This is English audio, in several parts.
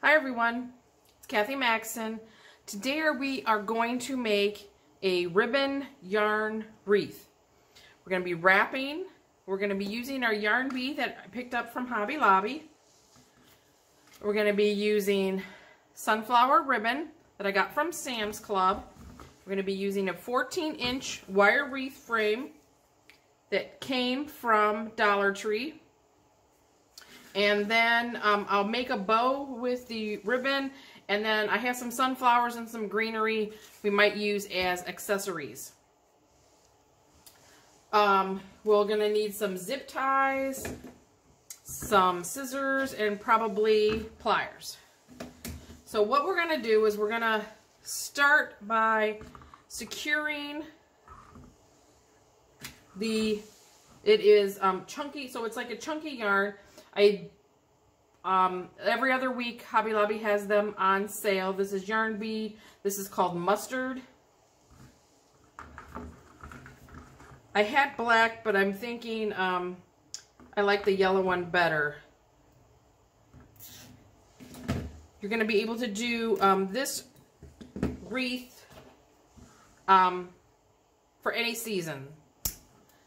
Hi everyone, it's Kathy Maxson. Today we are going to make a ribbon yarn wreath. We're going to be wrapping. We're going to be using our yarn bee that I picked up from Hobby Lobby. We're going to be using sunflower ribbon that I got from Sam's Club. We're going to be using a 14-inch wire wreath frame that came from Dollar Tree. And then I'll make a bow with the ribbon, and then I have some sunflowers and some greenery we might use as accessories. We're going to need some zip ties, some scissors, and probably pliers. So what we're going to do is we're going to start by securing it is chunky, so it's like a chunky yarn. Every other week Hobby Lobby has them on sale. This is yarn bee. This is called mustard. I had black, but I'm thinking I like the yellow one better. You're going to be able to do this wreath for any season.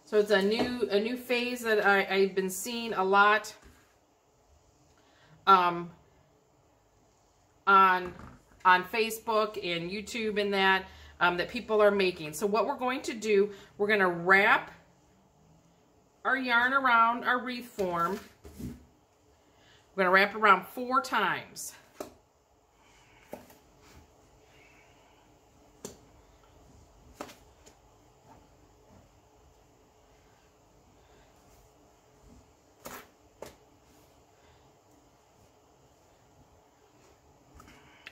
So it's a new phase that I've been seeing a lot on Facebook and YouTube and that people are making. So what we're going to do, we're going to wrap our yarn around our wreath form. We're going to wrap it around 4 times.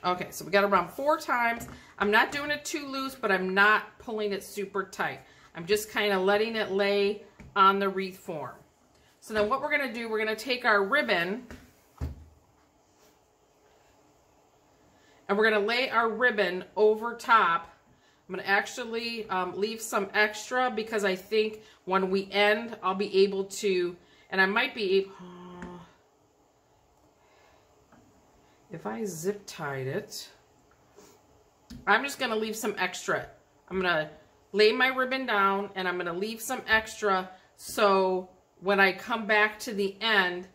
Okay, so we got it around 4 times. I'm not doing it too loose, but I'm not pulling it super tight. I'm just kind of letting it lay on the wreath form. So then what we're going to do, we're going to take our ribbon and we're going to lay our ribbon over top. I'm going to actually leave some extra because I think when we end, I'll be able to, and I might be able, if I zip tied it, I'm just going to leave some extra. I'm going to lay my ribbon down and I'm going to leave some extra so when I come back to the end,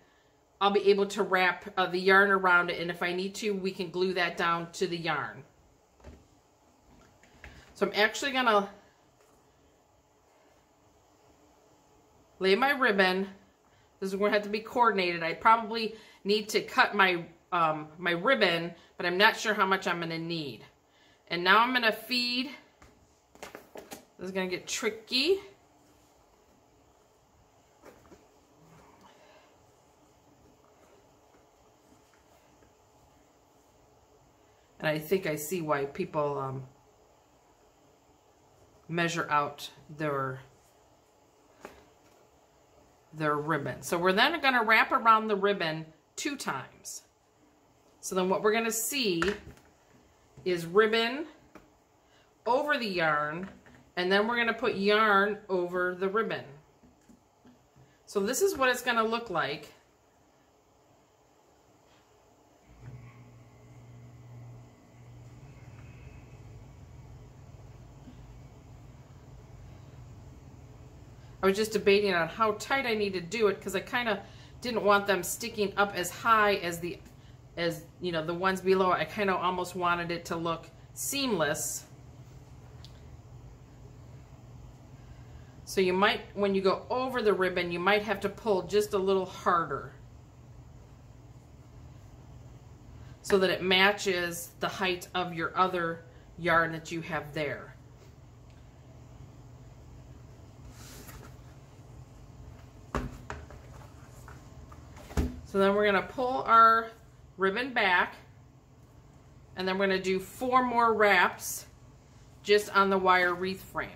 I'll be able to wrap the yarn around it, and if I need to, we can glue that down to the yarn. So I'm actually going to lay my ribbon. This is going to have to be coordinated. I probably need to cut my my ribbon, but I'm not sure how much I'm going to need. And now I'm going to feed. This is going to get tricky. And I think I see why people measure out their ribbon. So we're then going to wrap around the ribbon 2 times. So then what we're going to see is ribbon over the yarn, and then we're going to put yarn over the ribbon. So this is what it's going to look like. I was just debating on how tight I need to do it because I kind of didn't want them sticking up as high as the ones below. I kind of almost wanted it to look seamless. So you might, when you go over the ribbon, you might have to pull just a little harder so that it matches the height of your other yarn that you have there. So then we're going to pull our ribbon back, and then we're going to do 4 more wraps just on the wire wreath frame.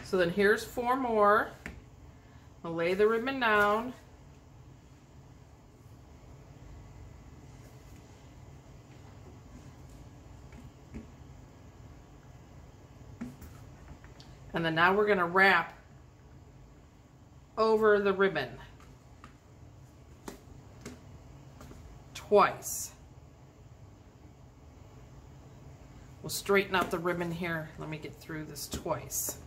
So then here's 4 more. I'll lay the ribbon down. And then now we're going to wrap over the ribbon twice. We'll straighten out the ribbon here. Let me get through this twice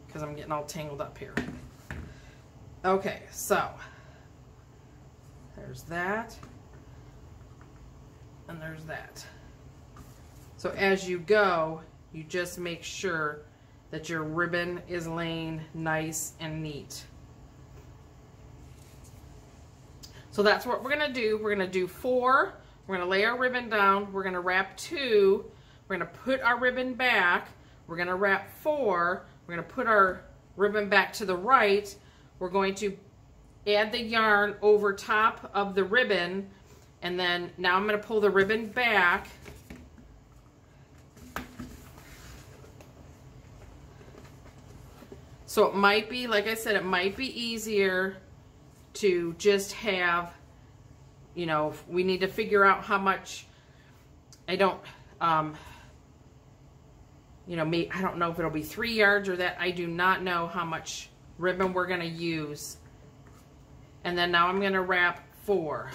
because I'm getting all tangled up here. Okay, so there's that, and there's that. So as you go, you just make sure that your ribbon is laying nice and neat. So that's what we're gonna do. We're gonna do 4. We're gonna lay our ribbon down. We're gonna wrap 2. We're gonna put our ribbon back. We're gonna wrap 4. We're gonna put our ribbon back to the right. We're going to add the yarn over top of the ribbon, and then now I'm gonna pull the ribbon back. So it might be, like I said, it might be easier to just have, you know, we need to figure out how much, I don't, you know, I don't know if it'll be 3 yards or that. I do not know how much ribbon we're going to use. And then now I'm going to wrap 4.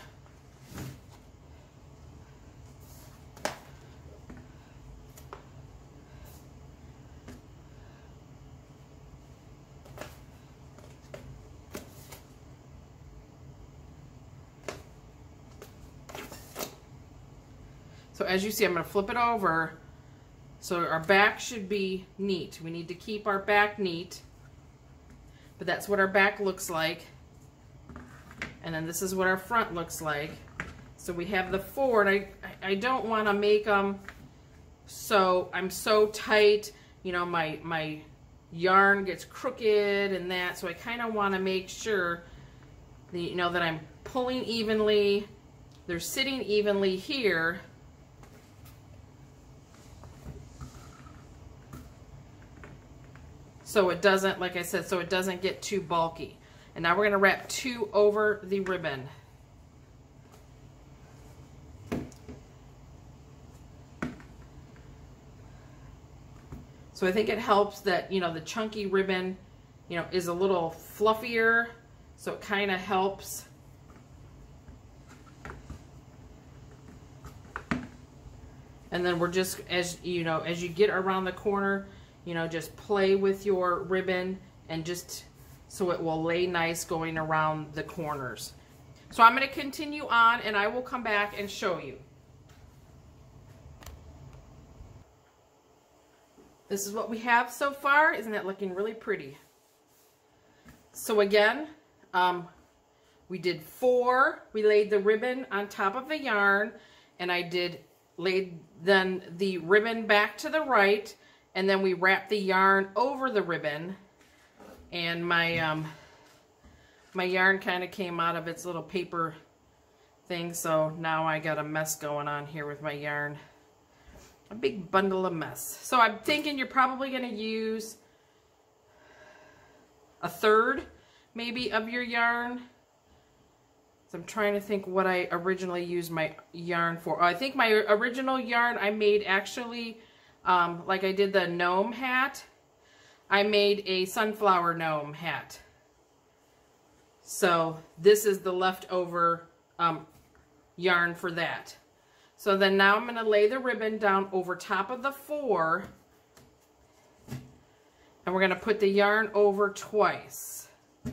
So as you see, I'm going to flip it over. So our back should be neat. We need to keep our back neat. But that's what our back looks like. And then this is what our front looks like. So we have the 4, and I don't want to make them so I'm so tight, you know, my yarn gets crooked and that. So I kind of want to make sure that, you know, that I'm pulling evenly. They're sitting evenly here. So it doesn't, like I said, so it doesn't get too bulky. And now we're going to wrap 2 over the ribbon. So I think it helps that, you know, the chunky ribbon, you know, is a little fluffier. So it kind of helps. And then we're just, as you know, as you get around the corner, you know, just play with your ribbon and just so it will lay nice going around the corners. So I'm going to continue on and I will come back and show you. This is what we have so far. Isn't it looking really pretty? So again, we did 4. We laid the ribbon on top of the yarn, and I laid then the ribbon back to the right. And then we wrap the yarn over the ribbon, and my my yarn kind of came out of its little paper thing, so now I got a mess going on here with my yarn. A big bundle of mess. So I'm thinking you're probably going to use 1/3 maybe of your yarn. So I'm trying to think what I originally used my yarn for. I think my original yarn I made actually, like I did the gnome hat, I made a sunflower gnome hat. So this is the leftover yarn for that. So then now I'm going to lay the ribbon down over top of the 4, and we're going to put the yarn over twice. I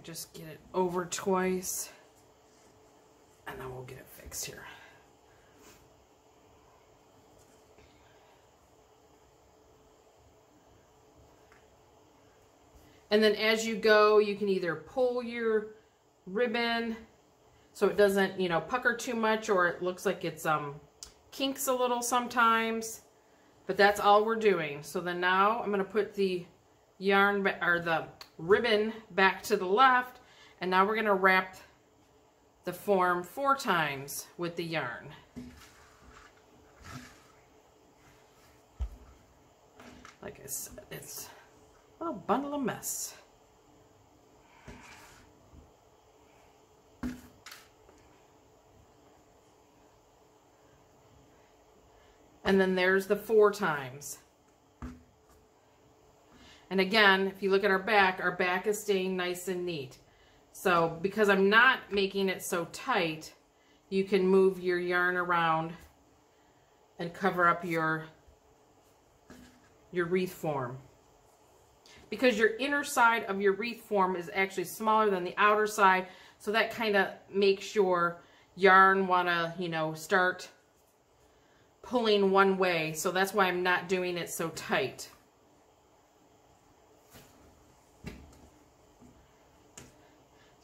just get it over twice, and then we'll get it fixed here. And then as you go, you can either pull your ribbon so it doesn't, you know, pucker too much, or it looks like it's kinks a little sometimes. But that's all we're doing. So then now I'm going to put the yarn or the ribbon back to the left, and now we're going to wrap the form 4 times with the yarn. Like I said, it's a little bundle of mess. And then there's the 4 times. And again, if you look at our back is staying nice and neat. So because I'm not making it so tight, you can move your yarn around and cover up your wreath form. Because your inner side of your wreath form is actually smaller than the outer side, so that kind of makes your yarn want to, you know, start pulling one way. So that's why I'm not doing it so tight. So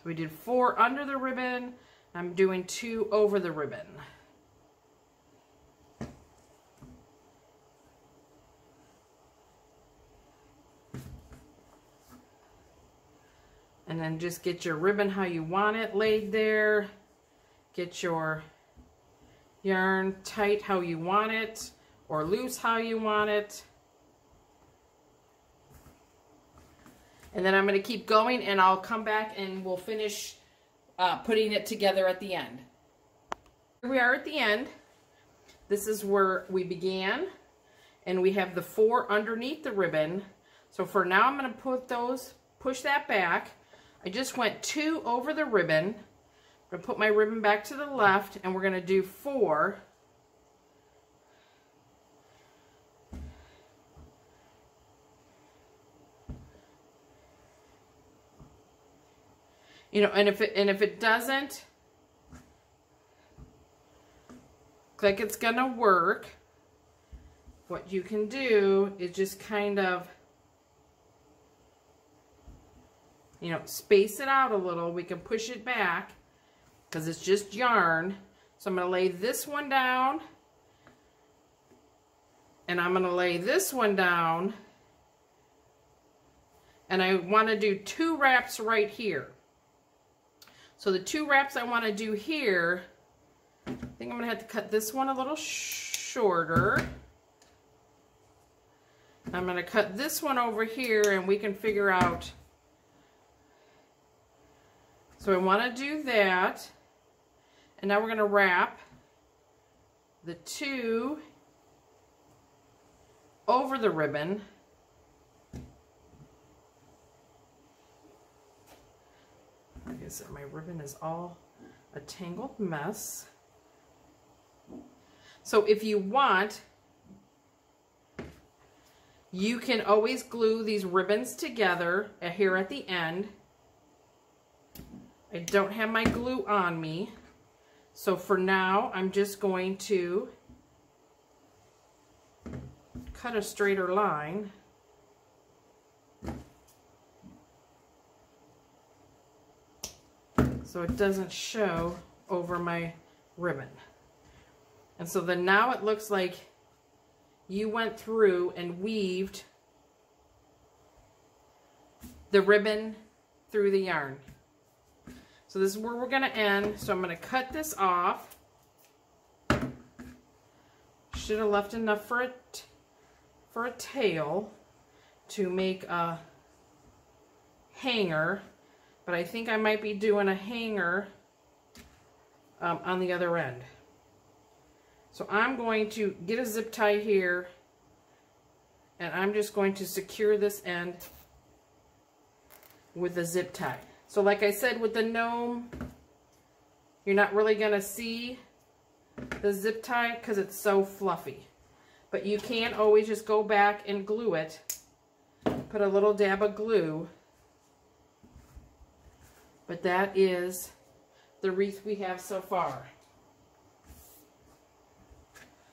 we did 4 under the ribbon. I'm doing 2 over the ribbon. And then just get your ribbon how you want it laid there. Get your yarn tight how you want it, or loose how you want it. And then I'm going to keep going, and I'll come back and we'll finish putting it together at the end. Here we are at the end. This is where we began, and we have the 4 underneath the ribbon. So for now, I'm going to put those, push that back. I just went 2 over the ribbon. I'm going to put my ribbon back to the left, and we're going to do 4. You know, and if it doesn't look like it's going to work, what you can do is just kind of, you know, space it out a little. We can push it back because it's just yarn. So I'm going to lay this one down, and I'm going to lay this one down, and I want to do 2 wraps right here. So the 2 wraps I want to do here, I think I'm going to have to cut this one a little shorter. I'm going to cut this one over here, and we can figure out. So I want to do that, and now we're going to wrap the 2 over the ribbon. Like I said, my ribbon is all a tangled mess. So if you want, you can always glue these ribbons together here at the end. I don't have my glue on me, so for now I'm just going to cut a straighter line. So it doesn't show over my ribbon. And so then now it looks like you went through and weaved the ribbon through the yarn. So this is where we're going to end. So I'm going to cut this off. Should have left enough for a tail to make a hanger, but I think I might be doing a hanger on the other end. So I'm going to get a zip tie here, and I'm just going to secure this end with a zip tie. So like I said, with the gnome, you're not really going to see the zip tie because it's so fluffy. But you can always just go back and glue it. Put a little dab of glue. But that is the wreath we have so far.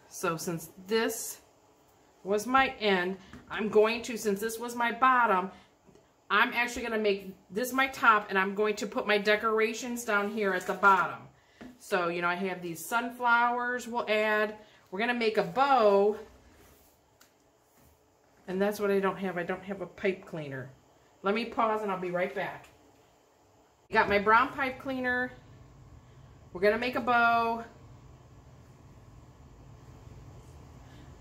So since this was my end, I'm going to, since this was my bottom, I'm actually going to make this my top, and I'm going to put my decorations down here at the bottom. So, you know, I have these sunflowers we'll add. We're going to make a bow, and that's what I don't have. I don't have a pipe cleaner. Let me pause, and I'll be right back. Got my brown pipe cleaner. We're going to make a bow.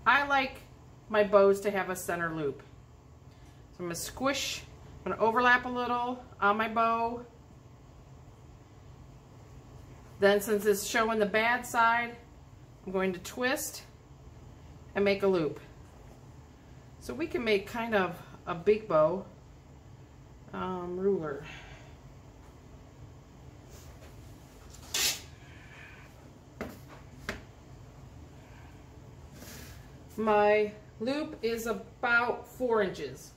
I like my bows to have a center loop. So I'm going to squish. I'm going to overlap a little on my bow. Then since it's showing the bad side, I'm going to twist and make a loop. So we can make kind of a big bow ruler. My loop is about 4 inches.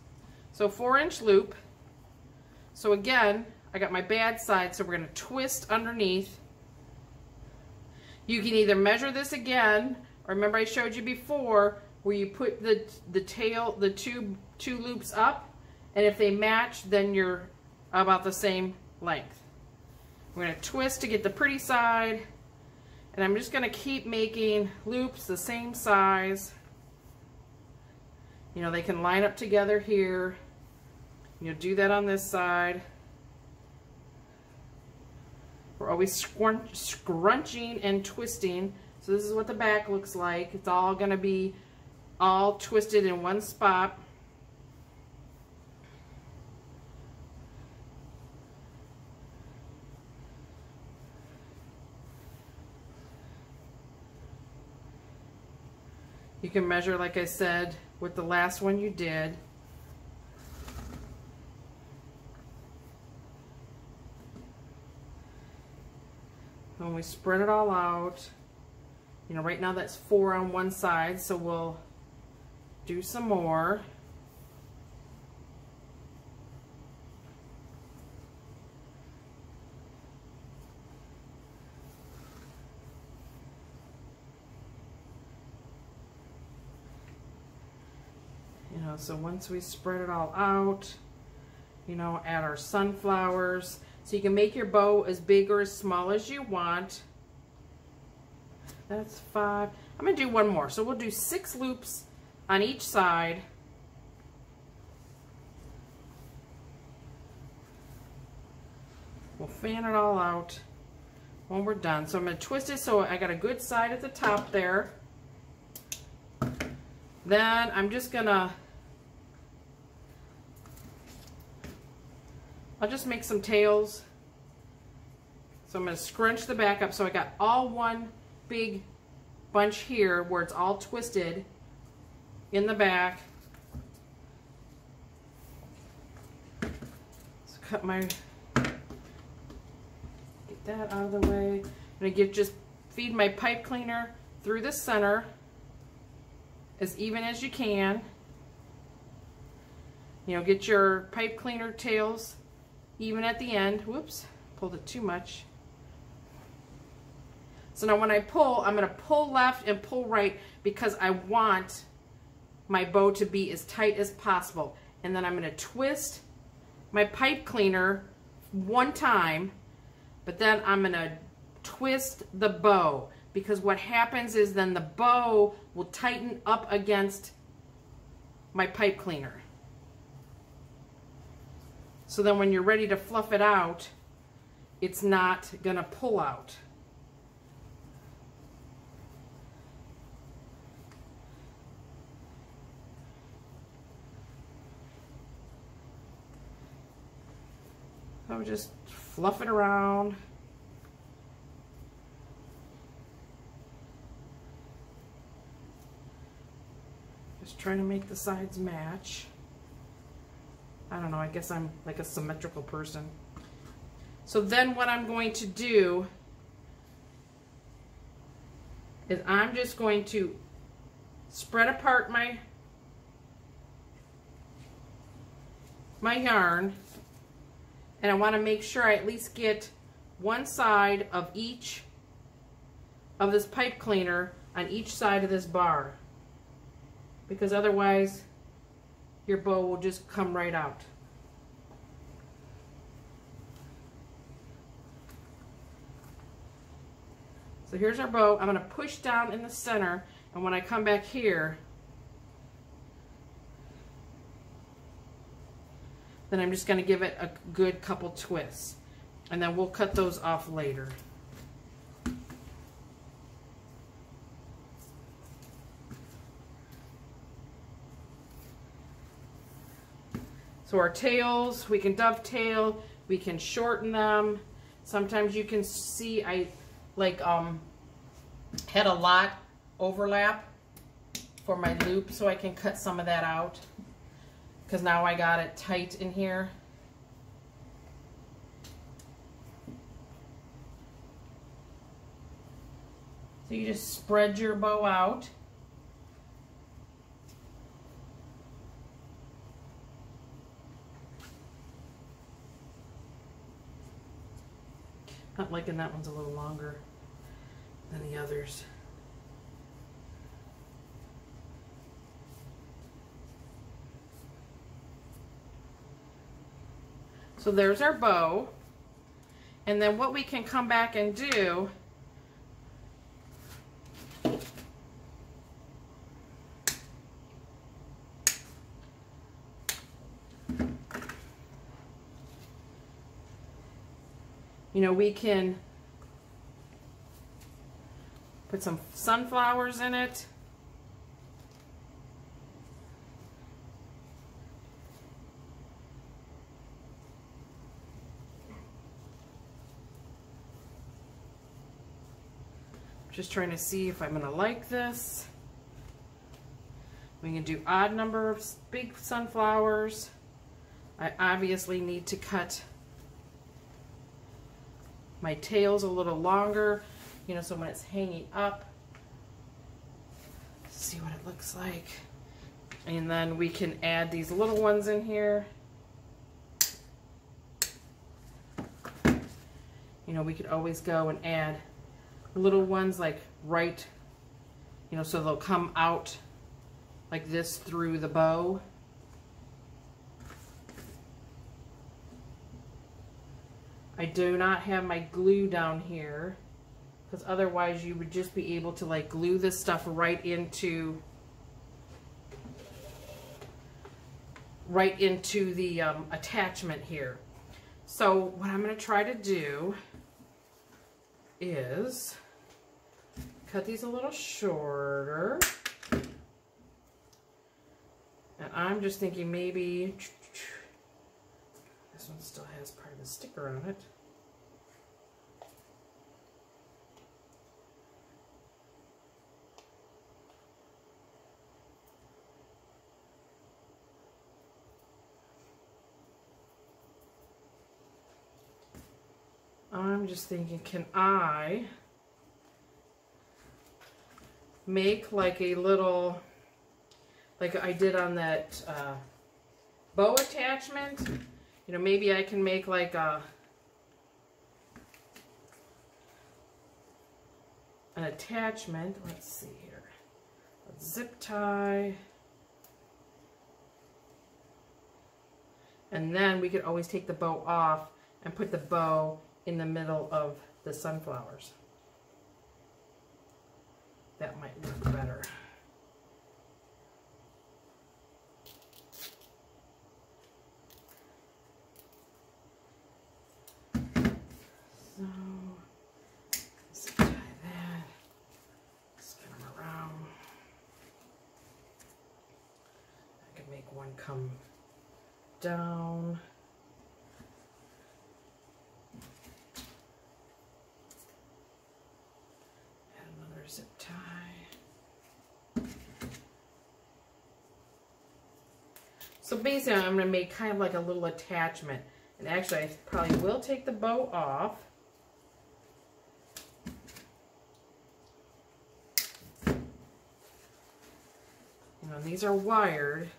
So 4-inch loop. So again, I got my bad side, so we're going to twist underneath. You can either measure this again, or remember I showed you before where you put the tail, the two loops up, and if they match, then you're about the same length. We're going to twist to get the pretty side, and I'm just going to keep making loops the same size. You know, they can line up together here. You'll do that on this side. We're always scrunching and twisting. So this is what the back looks like. It's all going to be all twisted in one spot. You can measure, like I said, with the last one you did. When we spread it all out, you know, right now that's 4 on one side, so we'll do some more. You know, so once we spread it all out, you know, add our sunflowers. So you can make your bow as big or as small as you want. That's 5. I'm going to do one more. So we'll do 6 loops on each side. We'll fan it all out when we're done. So I'm going to twist it so I got a good side at the top there. Then I'm just going to, I'll just make some tails. So I'm going to scrunch the back up so I got all one big bunch here where it's all twisted in the back. So cut my, get that out of the way. I'm going to just feed my pipe cleaner through the center as even as you can. You know, get your pipe cleaner tails even at the end. Whoops, pulled it too much. So now when I pull, I'm going to pull left and pull right because I want my bow to be as tight as possible. And then I'm going to twist my pipe cleaner one time, but then I'm going to twist the bow, because what happens is then the bow will tighten up against my pipe cleaner. So then when you're ready to fluff it out, it's not going to pull out. So just fluff it around. Just trying to make the sides match. I don't know, I guess I'm like a symmetrical person. So then what I'm going to do is I'm just going to spread apart my yarn, and I want to make sure I at least get one side of each of this pipe cleaner on each side of this bar, because otherwise your bow will just come right out. So here's our bow. I'm going to push down in the center, and when I come back here, then I'm just going to give it a good couple twists, and then we'll cut those off later. So our tails, we can dovetail, we can shorten them. Sometimes you can see I had a lot overlap for my loop, so I can cut some of that out. because now I got it tight in here. So you just spread your bow out. Not liking that one's a little longer than the others. So there's our bow. And then what we can come back and do we can put some sunflowers in it. Just trying to see if I'm going to like this. We can do odd number of big sunflowers. I obviously need to cut my tails a little longer, so when it's hanging up, see what it looks like. And then we can add these little ones in here. We could always go and add little ones like right, so they'll come out like this through the bow. I do not have my glue down here because otherwise you would just be able to like glue this stuff right into the attachment here. So what I'm going to try to do is cut these a little shorter, and I'm just thinking maybe this one still has part of the sticker on it. I'm just thinking, can I make like a little, like I did on that bow attachment? Maybe I can make like an attachment. Let's see here. A zip tie. And then we could always take the bow off and put the bow in the middle of the sunflowers. That might work better. So, zip tie that, spin them around. I can make one come down. Add another zip tie. So basically I'm going to make kind of like a little attachment. And actually, I probably will take the bow off. These are wired.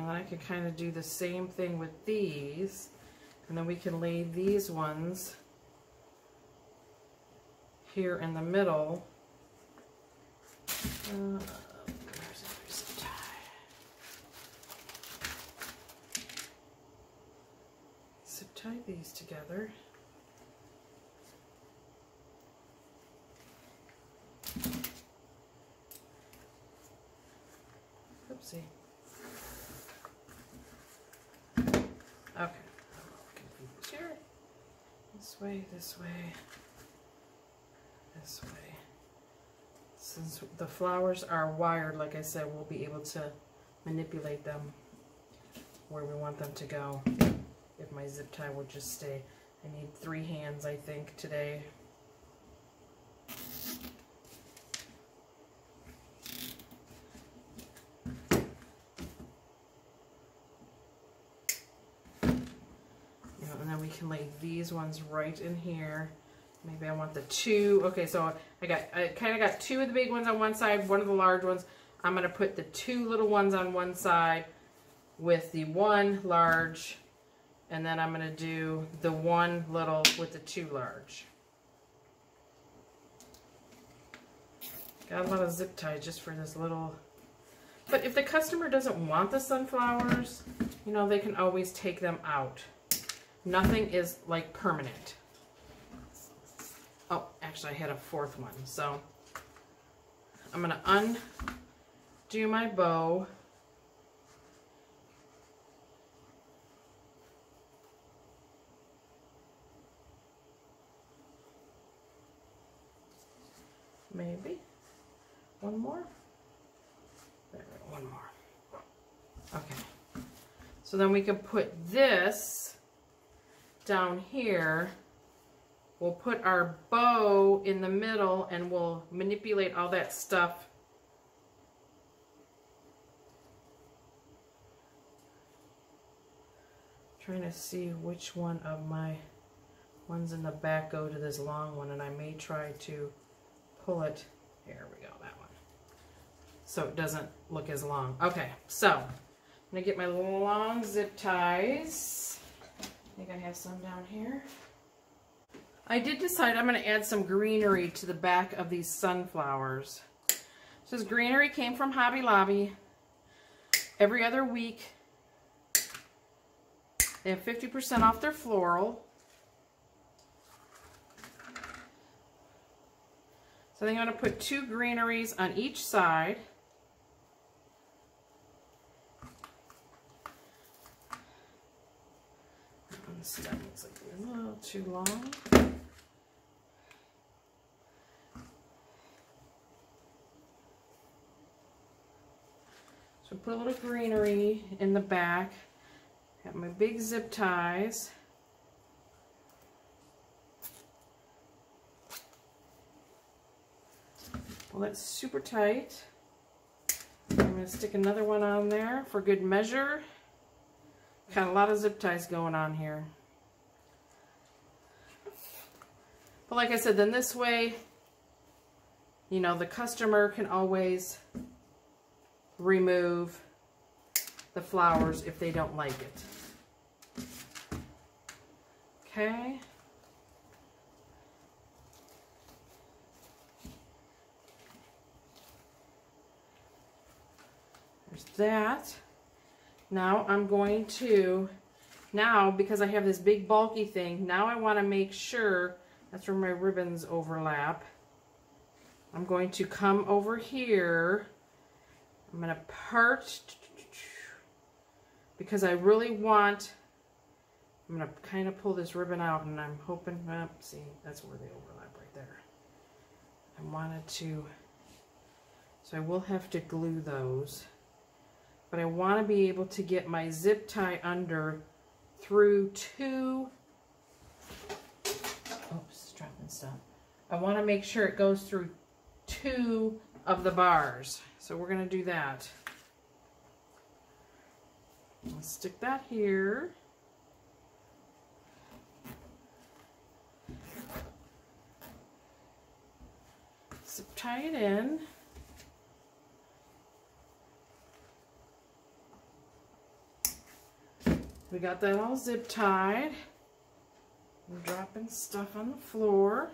I can kind of do the same thing with these, and then we can lay these ones here in the middle. There's another zip tie. Zip tie these together. Oopsie. Okay, confused here. This way, this way, this way. Since the flowers are wired, like I said, we'll be able to manipulate them where we want them to go. If my zip tie would just stay. I need 3 hands, I think, today. And then we can lay these ones right in here. Maybe I want the 2. Okay, so I kind of got 2 of the big ones on one side, 1 of the large ones. I'm going to put the 2 little ones on one side with the 1 large, and then I'm going to do the 1 little with the 2 large. Got a lot of zip ties just for this little. But if the customer doesn't want the sunflowers, you know, they can always take them out. Nothing is like permanent. Oh, actually I had a 4th one. So I'm going to undo my bow. Maybe. 1 more. There we go, 1 more. Okay. So then we can put this down here. We'll put our bow in the middle and we'll manipulate all that stuff. Trying to see which one of my ones in the back go to this long one, and I may try to pull it. Here we go, that one. So it doesn't look as long. Okay, so I'm gonna get my long zip ties. I think I have some down here. I did decide I'm going to add some greenery to the back of these sunflowers. So this greenery came from Hobby Lobby. Every other week they have 50% off their floral. So I think I'm going to put 2 greeneries on each side. This stem looks like a little too long. So put a little greenery in the back. Got my big zip ties. Well, that's super tight. I'm going to stick another one on there for good measure. Got a lot of zip ties going on here. But like I said, then this way, you know, the customer can always remove the flowers if they don't like it. Okay. There's that. Now I'm going to, because I have this big bulky thing, now I want to make sure, that's where my ribbons overlap. I'm going to come over here. I'm going to part, because I really want, I'm going to kind of pull this ribbon out, and I'm hoping, see, that's where they overlap right there. I wanted to, so I will have to glue those. But I want to be able to get my zip tie under through 2, oops, dropping stuff. I want to make sure it goes through 2 of the bars. So we're going to do that. I'll stick that here. Zip tie it in. We got that all zip tied. I'm dropping stuff on the floor.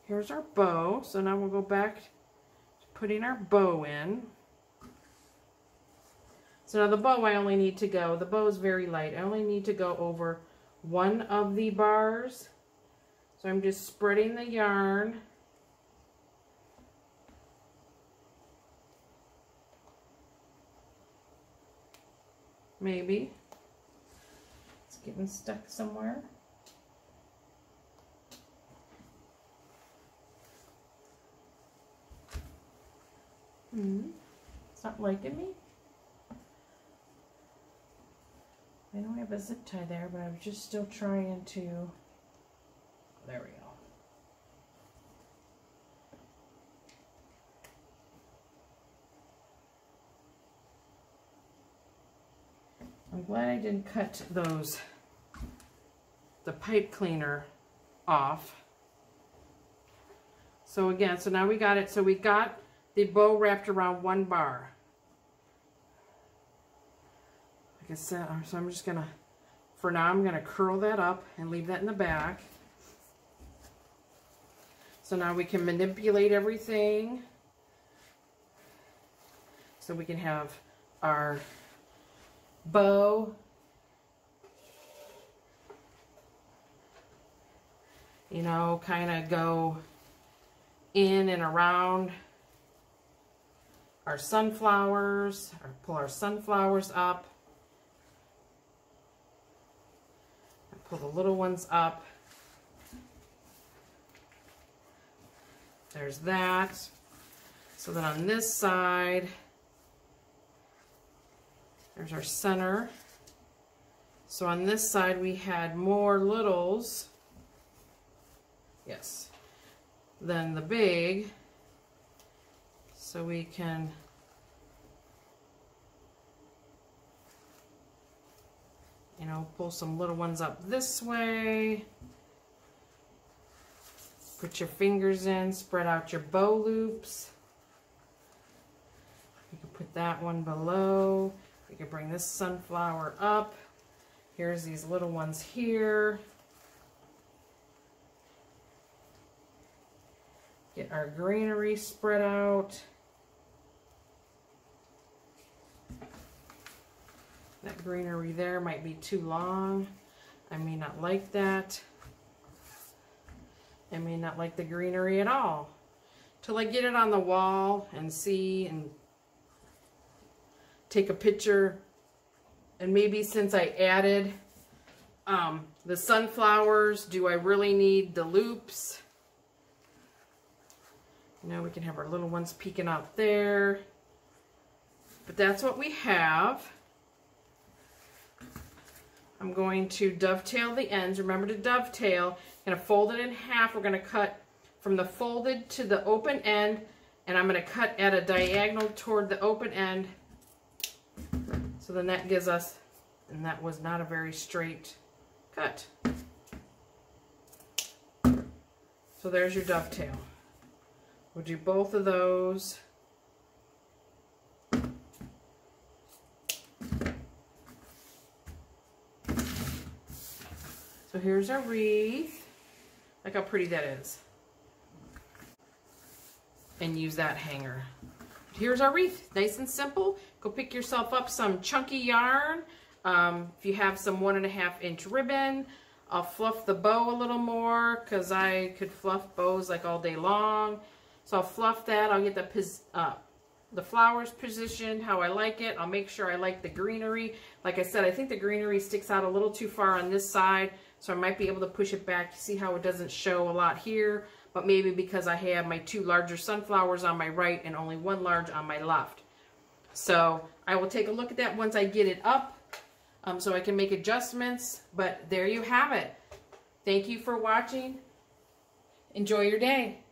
Here's our bow. So now we'll go back to putting our bow in. So now the bow I only need to go, the bow is very light. I only need to go over 1 of the bars. So I'm just spreading the yarn. Maybe. It's getting stuck somewhere. It's not liking me. I know I have a zip tie there, but I'm just still trying to, there we go. I'm glad I didn't cut the pipe cleaner off. So again, so now we got it. So we got the bow wrapped around one bar. Like I said, so I'm just gonna, for now, I'm gonna curl that up and leave that in the back. So now we can manipulate everything. So we can have our bow, you know, kind of go in and around our sunflowers, or pull our sunflowers up, and pull the little ones up. There's that. So then on this side, there's our center. So on this side we had more littles, yes, than the big. So we can pull some little ones up this way. Put your fingers in, spread out your bow loops. You can put that one below. We can bring this sunflower up. Here's these little ones here. Get our greenery spread out. That greenery there might be too long. I may not like that. I may not like the greenery at all. Till I get it on the wall and see and take a picture. And maybe since I added the sunflowers, do I really need the loops? We can have our little ones peeking out there. But that's what we have. I'm going to dovetail the ends. Remember to dovetail. I'm going to fold it in half. We're going to cut from the folded to the open end, and I'm going to cut at a diagonal toward the open end. So then that gives us, and that was not a very straight cut. So there's your dovetail. We'll do both of those. So here's our wreath. Look how pretty that is. And use that hanger. Here's our wreath. Nice and simple. Go pick yourself up some chunky yarn. If you have some 1.5 inch ribbon, I'll fluff the bow a little more because I could fluff bows like all day long. So I'll fluff that. I'll get the flowers positioned how I like it. I'll make sure I like the greenery. Like I said, I think the greenery sticks out a little too far on this side, so I might be able to push it back. You see how it doesn't show a lot here, but maybe because I have my 2 larger sunflowers on my right and only 1 large on my left. So I will take a look at that once I get it up, so I can make adjustments. But there you have it. Thank you for watching. Enjoy your day.